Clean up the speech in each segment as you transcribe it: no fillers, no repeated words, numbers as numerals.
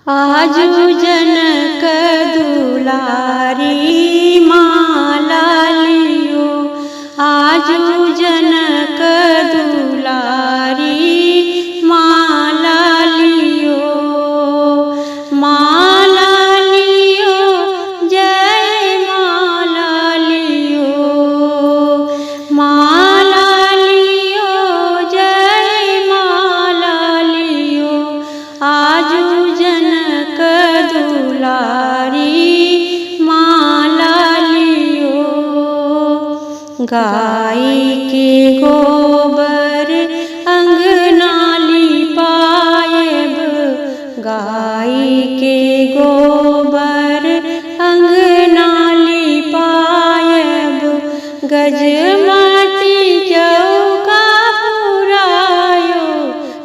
आजू जनक दुलारी माला लियो, आजू जनक दुलारी माला लियो, माला लियो जय माला लियो, माला लियो जय माला लियो, आजू जनक दुलारी माला लियो। गाय के गोबर अंगना लिपायब, गाय के गोबर अंगना लिपायब, गजमती चौका पुरायो,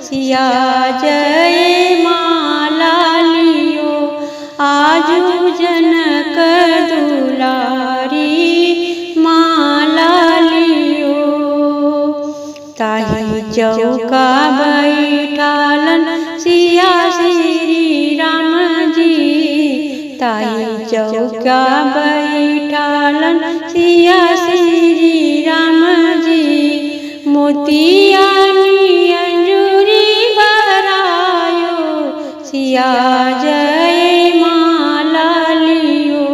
सिया जय माला लियो, आजू जनक दुलारी माला लियो। ताही चौका बैठालन सिया श्री राम जी, ताही चौका बैठालन सिया श्री राम जी, मोतियानी अंजूरी भरायो, सिया जय माला लियो,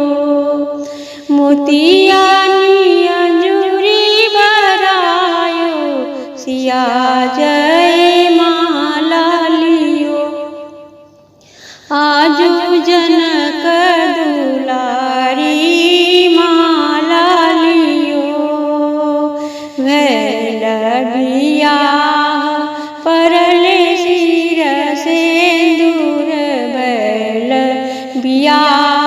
मोतियानी अंजूरी भरायो, सिया जय माला लियो, आजू जनक दुलारी माला लियो। भैल बियाह परले सिर सिंदूर, भैल बियाह